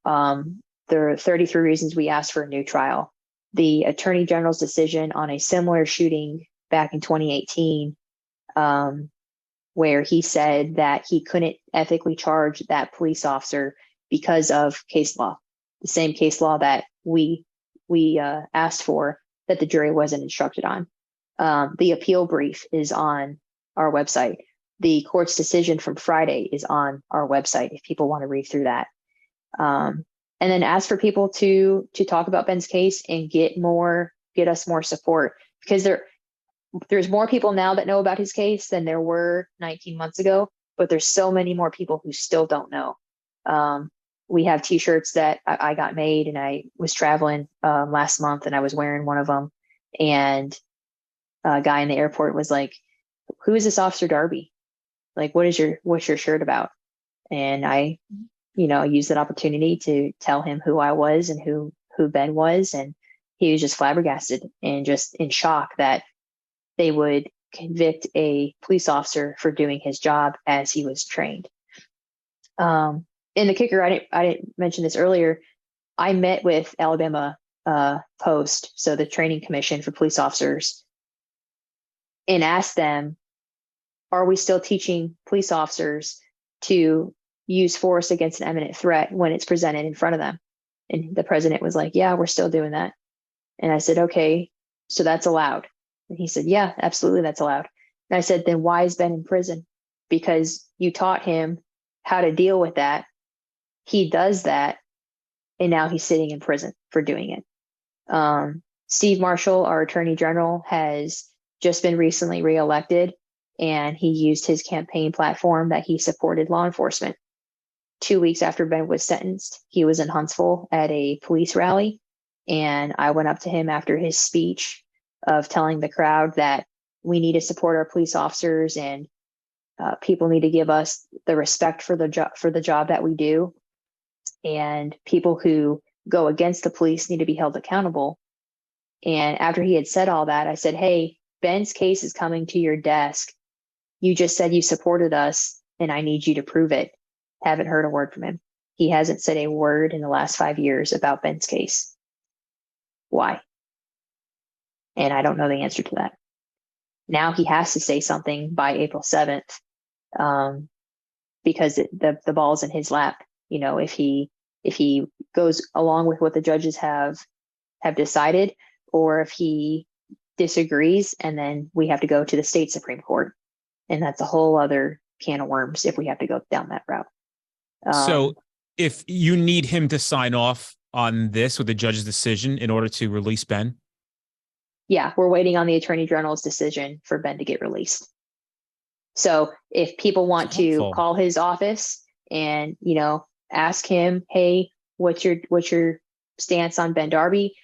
There are 33 reasons we asked for a new trial. The Attorney General's decision on a similar shooting back in 2018, where he said that he couldn't ethically charge that police officer because of case law, the same case law that we asked for, that the jury wasn't instructed on. The appeal brief is on our website. The court's decision from Friday is on our website if people want to read through that. And then ask for people to talk about Ben's case and get us more support, because there's more people now that know about his case than there were 19 months ago, but there's so many more people who still don't know. We have t-shirts that I got made, and I was traveling last month and I was wearing one of them, and a guy in the airport was like, "Who is this Officer Darby? Like, what's your shirt about?" And I, used that opportunity to tell him who I was and who Ben was, and he was just flabbergasted and just in shock that they would convict a police officer for doing his job as he was trained. And the kicker, I didn't mention this earlier. I met with Alabama Post, so the training commission for police officers, and asked them, are we still teaching police officers to use force against an imminent threat when it's presented in front of them? And the president was like, yeah, we're still doing that. And I said, okay, so that's allowed. And he said, yeah, absolutely, that's allowed. And I said, then why is Ben in prison? Because you taught him how to deal with that. He does that, and now he's sitting in prison for doing it. Steve Marshall, our attorney general, has just been recently reelected, and he used his campaign platform that he supported law enforcement. 2 weeks after Ben was sentenced, he was in Huntsville at a police rally, and I went up to him after his speech of telling the crowd that we need to support our police officers, and people need to give us the respect for the job that we do, and people who go against the police need to be held accountable. And after he had said all that, I said, hey, Ben's case is coming to your desk. You just said you supported us, and I need you to prove it. Haven't heard a word from him. He hasn't said a word in the last 5 years about Ben's case. Why? And I don't know the answer to that. Now he has to say something by April 7th, because the ball's in his lap. If he goes along with what the judges have decided, or if he disagrees, and then we have to go to the state Supreme Court. And that's a whole other can of worms if we have to go down that route. So if you need him to sign off on this with the judge's decision in order to release Ben? Yeah, we're waiting on the attorney general's decision for Ben to get released. So if people want to call his office and, ask him, hey, what's your stance on Ben Darby?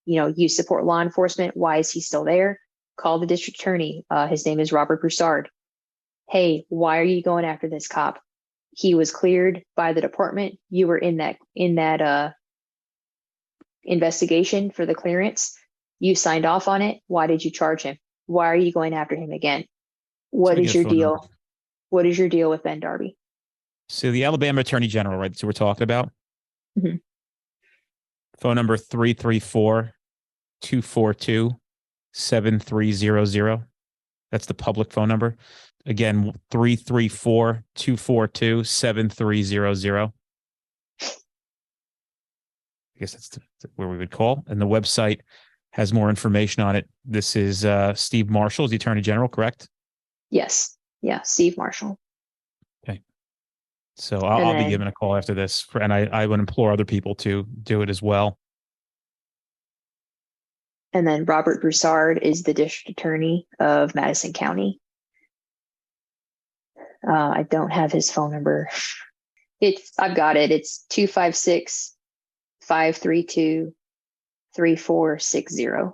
You support law enforcement. Why is he still there? Call the district attorney. His name is Robert Broussard. Hey, why are you going after this cop? He was cleared by the department. You were in that investigation for the clearance. You signed off on it. Why did you charge him? Why are you going after him again? What is your deal? Number. What is your deal with Ben Darby? So the Alabama Attorney General, right? That's what we're talking about. Mm-hmm. Phone number 334-242-7300. That's the public phone number. Again, 334-242-7300. I guess that's where we would call. And the website has more information on it. This is Steve Marshall, the Attorney General, correct? Yes. Yeah, Steve Marshall. Okay. So I'll be giving a call after this, and I would implore other people to do it as well. And then Robert Broussard is the district attorney of Madison County. I don't have his phone number. I've got it. It's 256-532-3460.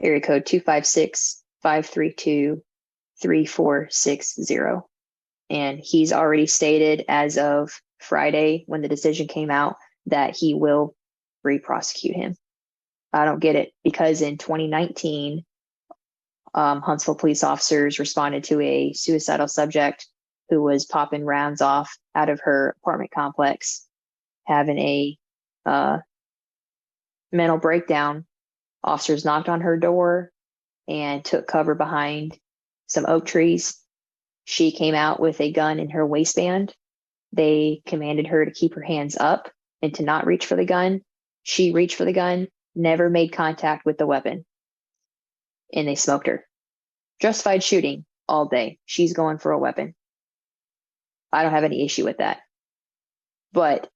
Area code 256-532-3460. And he's already stated as of Friday, when the decision came out, that he will re-prosecute him. I don't get it, because in 2019, Huntsville police officers responded to a suicidal subject who was popping rounds off out of her apartment complex, having a mental breakdown. Officers knocked on her door and took cover behind some oak trees. She came out with a gun in her waistband. They commanded her to keep her hands up and to not reach for the gun. She reached for the gun, never made contact with the weapon, and they smoked her. Justified shooting all day. She's going for a weapon. I don't have any issue with that. But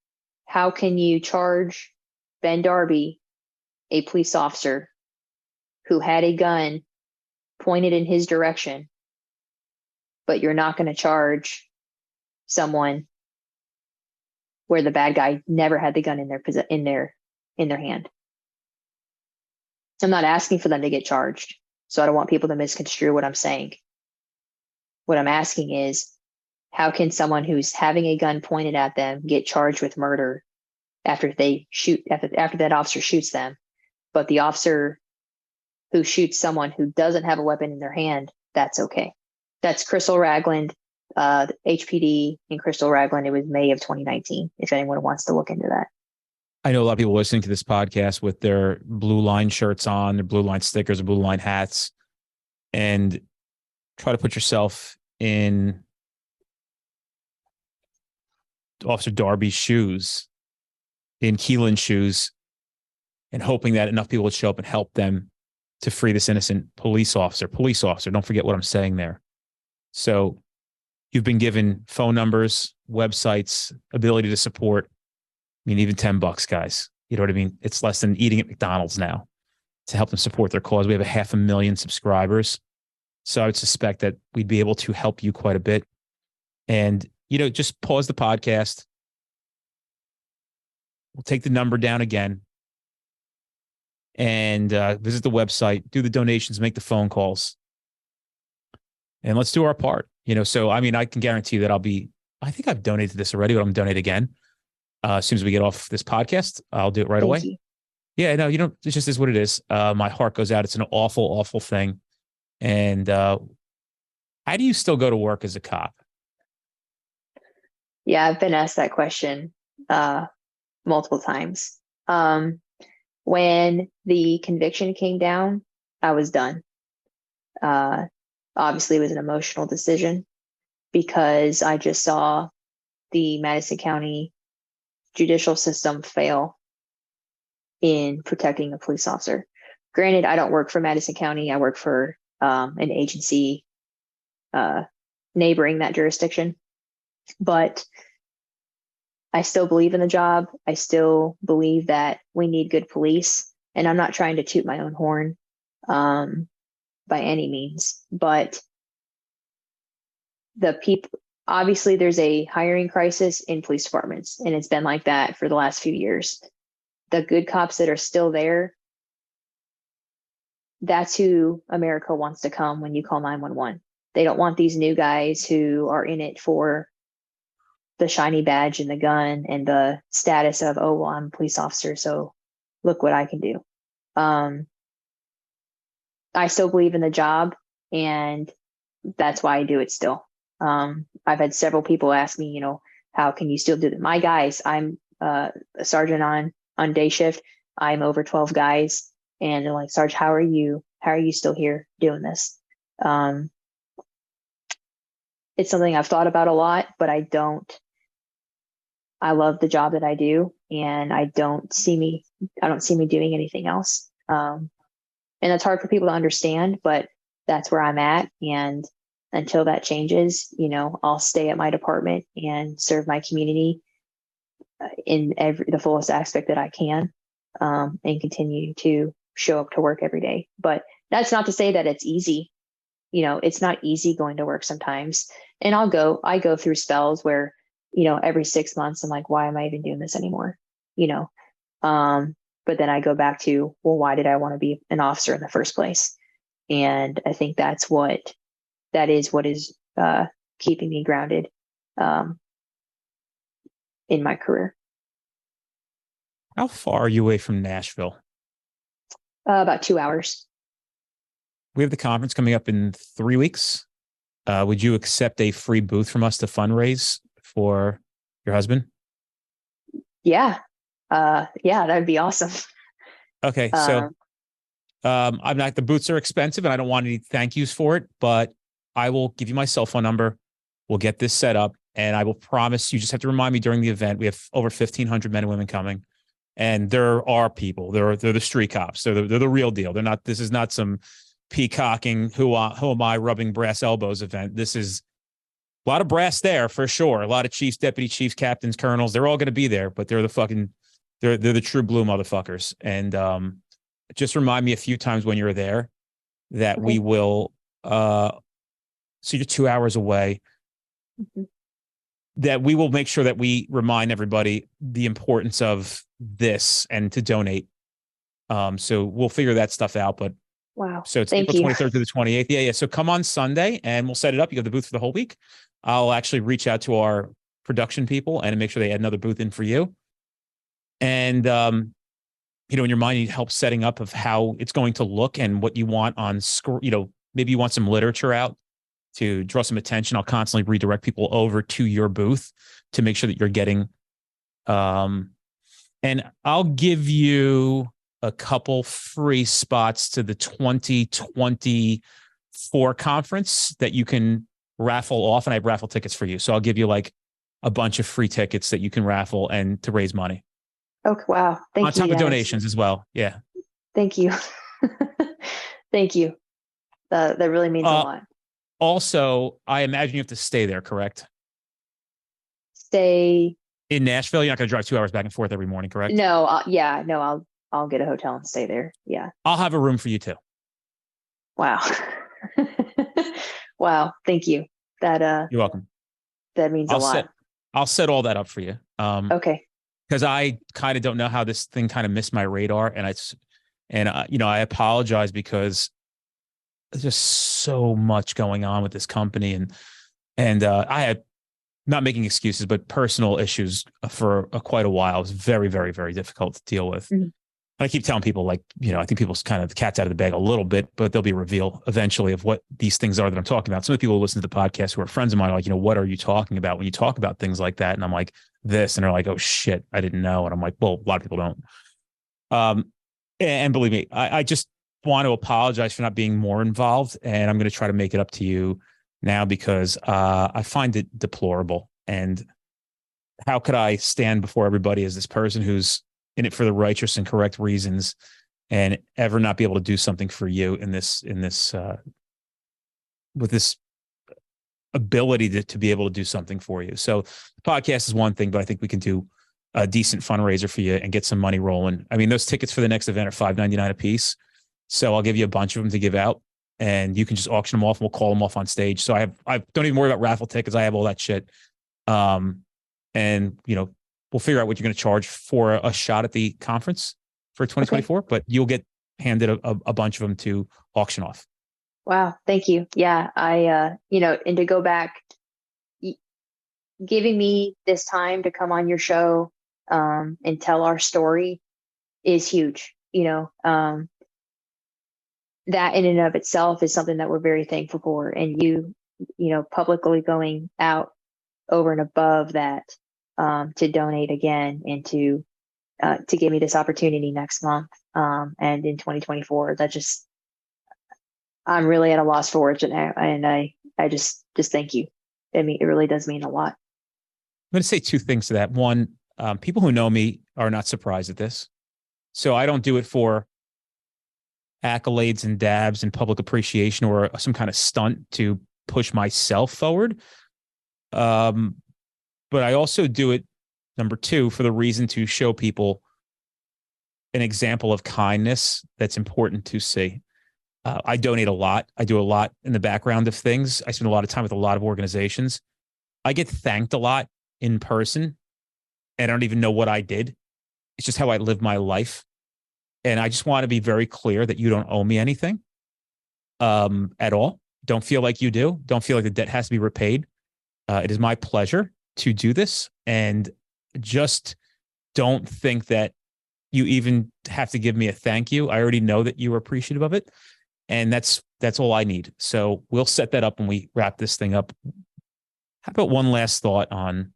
how can you charge Ben Darby, a police officer who had a gun pointed in his direction, but you're not going to charge someone where the bad guy never had the gun in their hand? I'm not asking for them to get charged, so I don't want people to misconstrue what I'm saying. What I'm asking is, how can someone who's having a gun pointed at them get charged with murder after that officer shoots them, but the officer who shoots someone who doesn't have a weapon in their hand, that's okay? That's Crystal Ragland, HPD in Crystal Ragland. It was May of 2019, if anyone wants to look into that. I know a lot of people listening to this podcast with their Blue Line shirts on, their Blue Line stickers, or Blue Line hats, and try to put yourself in Officer Darby's shoes, in Keelin's shoes, and hoping that enough people would show up and help them to free this innocent police officer. Police officer, don't forget what I'm saying there. So you've been given phone numbers, websites, ability to support. I mean, even $10, guys. You know what I mean? It's less than eating at McDonald's now to help them support their cause. We have 500,000 subscribers. So I would suspect that we'd be able to help you quite a bit. And, just pause the podcast. We'll take the number down again and visit the website, do the donations, make the phone calls, and let's do our part. So, I mean, I can guarantee you that I think I've donated this already, but I'm going to donate again. As soon as we get off this podcast, I'll do it right away. You. Yeah, no, it just is what it is. My heart goes out. It's an awful, awful thing. And how do you still go to work as a cop? Yeah, I've been asked that question multiple times. When the conviction came down, I was done. Obviously, it was an emotional decision because I just saw the Madison County judicial system fail in protecting a police officer. Granted, I don't work for Madison County. I work for an agency neighboring that jurisdiction. But I still believe in the job. I still believe that we need good police. And I'm not trying to toot my own horn by any means. But the people, obviously, there's a hiring crisis in police departments, and it's been like that for the last few years. The good cops that are still there, that's who America wants to come when you call 911. They don't want these new guys who are in it for the shiny badge and the gun and the status of, oh, well, I'm a police officer, so look what I can do. I still believe in the job, and that's why I do it still. I've had several people ask me, how can you still do it? My guys, I'm a sergeant on day shift. I'm over 12 guys, and they're like, Sarge, how are you still here doing this? It's something I've thought about a lot, but I love the job that I do, and I don't see me doing anything else. And that's hard for people to understand, but that's where I'm at. And until that changes, I'll stay at my department and serve my community in the fullest aspect that I can, and continue to show up to work every day. But that's not to say that it's easy. It's not easy going to work sometimes. And I go through spells where, every 6 months, I'm like, why am I even doing this anymore? But then I go back to, well, why did I want to be an officer in the first place? And I think that is what is keeping me grounded in my career. How far are you away from Nashville? About 2 hours. We have the conference coming up in 3 weeks. Would you accept a free booth from us to fundraise for your husband? Yeah. That'd be awesome. Okay. So I'm not, the booths are expensive and I don't want any thank yous for it, but I will give you my cell phone number. We'll get this set up, and I will promise you just have to remind me during the event. We have over 1,500 men and women coming, and there are people. They're the street cops. They're the real deal. They're not. This is not some peacocking who am I rubbing brass elbows event. This is A lot of brass there for sure. A lot of chiefs, deputy chiefs, captains, colonels. They're all going to be there, but they're the true blue motherfuckers. And just remind me a few times when you're there that Okay. we will. So you're 2 hours away. Mhm. That we will make sure that we remind everybody the importance of this and to donate. So we'll figure that stuff out. But Wow. so it's Thank April you. 23rd to the 28th. Yeah. So come on Sunday and we'll set it up. You have the booth for the whole week. I'll actually reach out to our production people and make sure they add another booth in for you. And, in your mind, you need help setting up of how it's going to look and what you want on screen. Maybe you want some literature out to draw some attention. I'll constantly redirect people over to your booth to make sure that you're getting, and I'll give you a couple free spots to the 2024 conference that you can raffle off. And I have raffle tickets for you. So I'll give you like a bunch of free tickets that you can raffle and to raise money. Okay. Wow. Thank you. On top of Yes. donations as well. Yeah. Thank you. Thank you. That really means a lot. Also, I imagine you have to stay there, correct? Stay In Nashville, you're not going to drive 2 hours back and forth every morning, correct? No, no, I'll get a hotel and stay there. Yeah. I'll have a room for you too. Wow. Wow. Thank you. That You're welcome. that means a lot. I'll set all that up for you. Okay. Because I kind of don't know how this thing kind of missed my radar, and I apologize because there's just so much going on with this company, and I had, not making excuses, but personal issues for quite a while. It was very, very, very difficult to deal with. Mhm. I keep telling people, I think people's kind of the cat's out of the bag a little bit, but there'll be a reveal eventually of what these things are that I'm talking about. Some of the people who listen to the podcast who are friends of mine are like, what are you talking about when you talk about things like that? And I'm like, this, and they're like, oh shit, I didn't know. And I'm like, well, a lot of people don't. And believe me, I just want to apologize for not being more involved. And I'm going to try to make it up to you now because I find it deplorable. And how could I stand before everybody as this person who's in it for the righteous and correct reasons and ever not be able to do something for you in this with this ability to be able to do something for you. So the podcast is one thing, but I think we can do a decent fundraiser for you and get some money rolling. I mean, those tickets for the next event are $5.99 a piece. So I'll give you a bunch of them to give out and you can just auction them off and we'll call them off on stage. So I don't even worry about raffle tickets. I have all that shit. And we'll figure out what you're going to charge for a shot at the conference for 2024, okay. But you'll get handed a bunch of them to auction off. Wow. Thank you. Yeah. And to go back, giving me this time to come on your show, and tell our story is huge. That in and of itself is something that we're very thankful for. And you publicly going out over and above that, to donate again and to give me this opportunity next month, and in 2024. I'm really at a loss for words now, and I just thank you. I mean, it really does mean a lot. I'm going to say two things to that. One, people who know me are not surprised at this. So I don't do it for accolades and dabs and public appreciation or some kind of stunt to push myself forward. But I also do it, number two, for the reason to show people an example of kindness that's important to see. I donate a lot. I do a lot in the background of things. I spend a lot of time with a lot of organizations. I get thanked a lot in person, and I don't even know what I did. It's just how I live my life. And I just want to be very clear that you don't owe me anything at all. Don't feel like you do. Don't feel like the debt has to be repaid. It is my pleasure to do this. And just don't think that you even have to give me a thank you. I already know that you are appreciative of it. And that's all I need. So we'll set that up when we wrap this thing up. How about one last thought on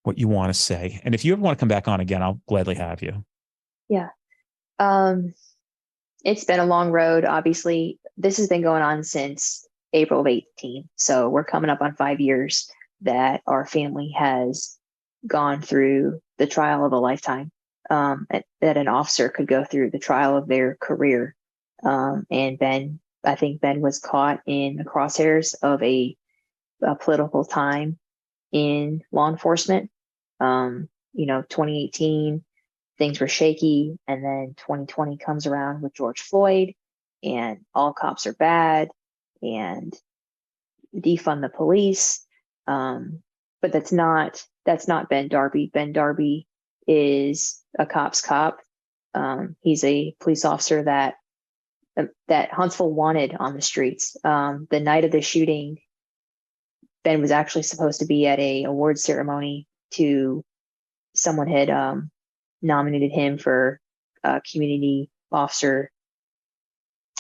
what you want to say? And if you ever want to come back on again, I'll gladly have you. Yeah. It's been a long road. Obviously, this has been going on since April of 2018. So we're coming up on 5 years that our family has gone through the trial of a lifetime, that an officer could go through the trial of their career. And I think Ben was caught in the crosshairs of a a political time in law enforcement. 2018, things were shaky, and then 2020 comes around with George Floyd, and all cops are bad, and defund the police. But that's not Ben Darby. Ben Darby is a cop's cop. He's a police officer that Huntsville wanted on the streets. The night of the shooting, Ben was actually supposed to be at a awards ceremony. Someone had nominated him for community officer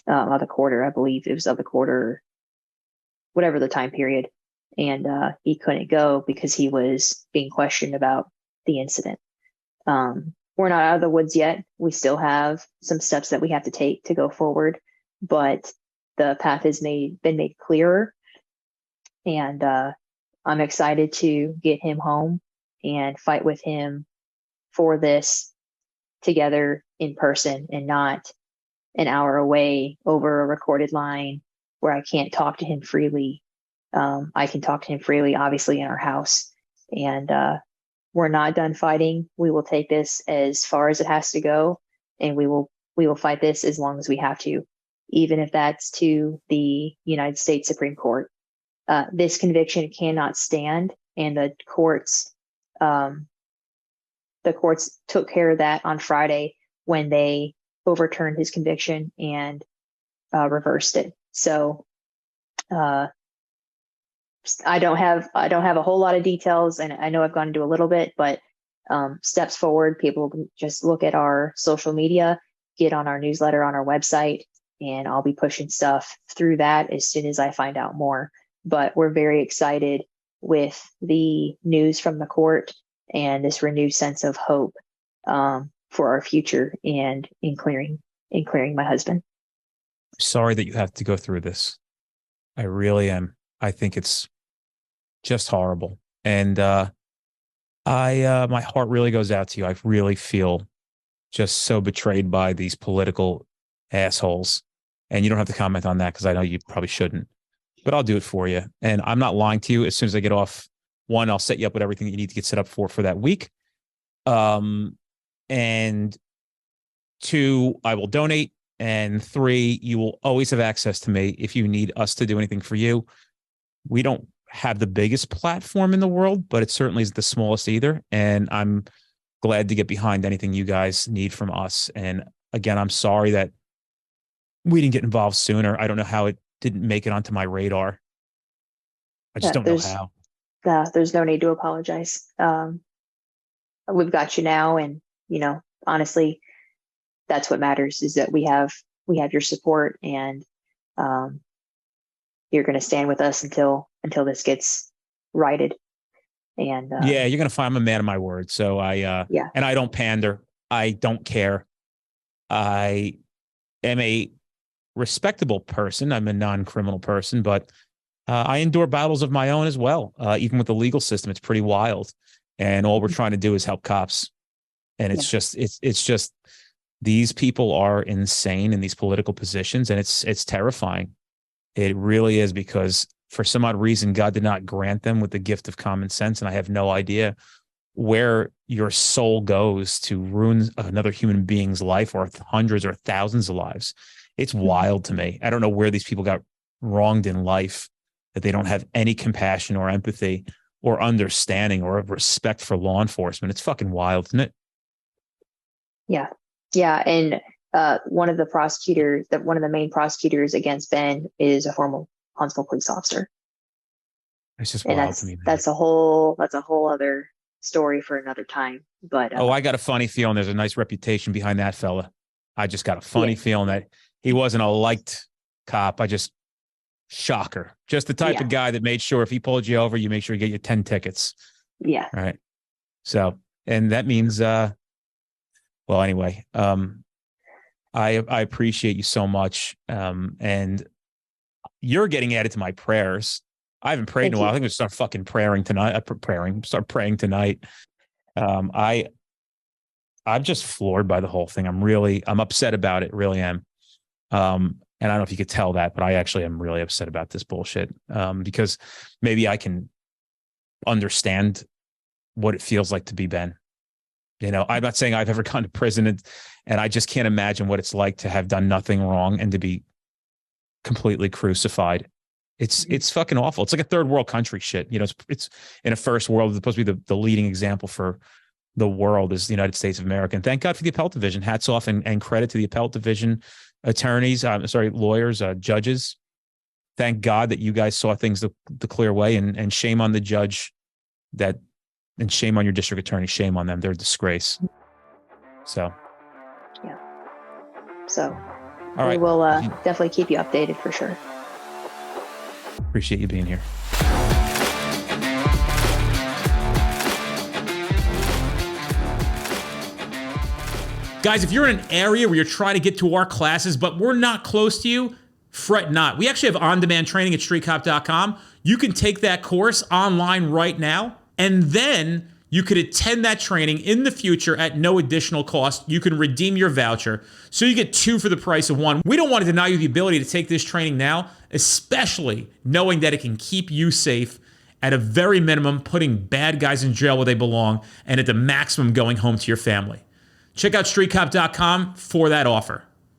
of the quarter. I believe it was of the quarter, whatever the time period. And he couldn't go because he was being questioned about the incident. We're not out of the woods yet. We still have some steps that we have to take to go forward, but the path has been made clearer. And I'm excited to get him home and fight with him for this together in person, and not an hour away over a recorded line where I can't talk to him freely. I can talk to him freely, obviously, in our house. And we're not done fighting. We will take this as far as it has to go, and we will fight this as long as we have to, even if that's to the United States Supreme Court. This conviction cannot stand, and the courts took care of that on Friday when they overturned his conviction and reversed it. So I don't have a whole lot of details, and I know I've gone into a little bit, but steps forward, people can just look at our social media, get on our newsletter on our website, and I'll be pushing stuff through that as soon as I find out more. But we're very excited with the news from the court and this renewed sense of hope for our future and in clearing my husband. Sorry that you have to go through this. I really am. I think it's just horrible. And my heart really goes out to you. I really feel just so betrayed by these political assholes. And you don't have to comment on that because I know you probably shouldn't. But I'll do it for you. And I'm not lying to you. As soon as I get off, one, I'll set you up with everything that you need to get set up for that week. And two, I will donate. And three, you will always have access to me if you need us to do anything for you. We don't have the biggest platform in the world, but it certainly is the smallest either. And I'm glad to get behind anything you guys need from us. And again, I'm sorry that we didn't get involved sooner. I don't know how it didn't make it onto my radar. I just don't know how. There's no need to apologize. We've got you now. And, honestly, that's what matters, is that we have your support, and you're going to stand with us until this gets righted. And yeah, you're going to find I'm a man of my word. So and I don't pander. I don't care. I am a respectable person. I'm a non-criminal person, but I endure battles of my own as well. Even with the legal system, it's pretty wild. And all we're trying to do is help cops. And it's just these people are insane in these political positions, and it's terrifying. It really is, because for some odd reason, God did not grant them with the gift of common sense. And I have no idea where your soul goes to ruin another human being's life, or hundreds or thousands of lives. It's wild to me. I don't know where these people got wronged in life, that they don't have any compassion or empathy or understanding or respect for law enforcement. It's fucking wild, isn't it? Yeah. Yeah. And one of the main prosecutors against Ben is a former Huntsville police officer. It's just wild to me, man. That's a whole other story for another time. But I got a funny feeling there's a nice reputation behind that fella. I just got a funny feeling that he wasn't a liked cop. Shocker. Just the type of guy that made sure if he pulled you over, you make sure you get your 10 tickets. Yeah. All right. So, and that means, well, anyway, I appreciate you so much. And you're getting added to my prayers. I haven't prayed in a while. I think we'll start fucking praying tonight. Start praying tonight. I'm just floored by the whole thing. I'm upset about it. Really am. And I don't know if you could tell that, but I actually am really upset about this bullshit because maybe I can understand what it feels like to be Ben. You know, I'm not saying I've ever gone to prison, and I just can't imagine what it's like to have done nothing wrong and to be completely crucified. It's fucking awful. It's like a third world country shit. You know, it's in a first world. It's supposed to be the leading example for the world is the United States of America. And thank God for the appellate division. Hats off and credit to the appellate division attorneys, lawyers, judges. Thank God that you guys saw things the clear way, and shame on the judge and shame on your district attorney. Shame on them. They're a disgrace. So. Yeah. So all right. We will definitely keep you updated for sure. Appreciate you being here. Guys, if you're in an area where you're trying to get to our classes, but we're not close to you, fret not. We actually have on-demand training at streetcop.com. You can take that course online right now, and then you could attend that training in the future at no additional cost. You can redeem your voucher, so you get 2 for the price of 1. We don't want to deny you the ability to take this training now, especially knowing that it can keep you safe, at a very minimum, putting bad guys in jail where they belong, and at the maximum, going home to your family. Check out streetcop.com for that offer.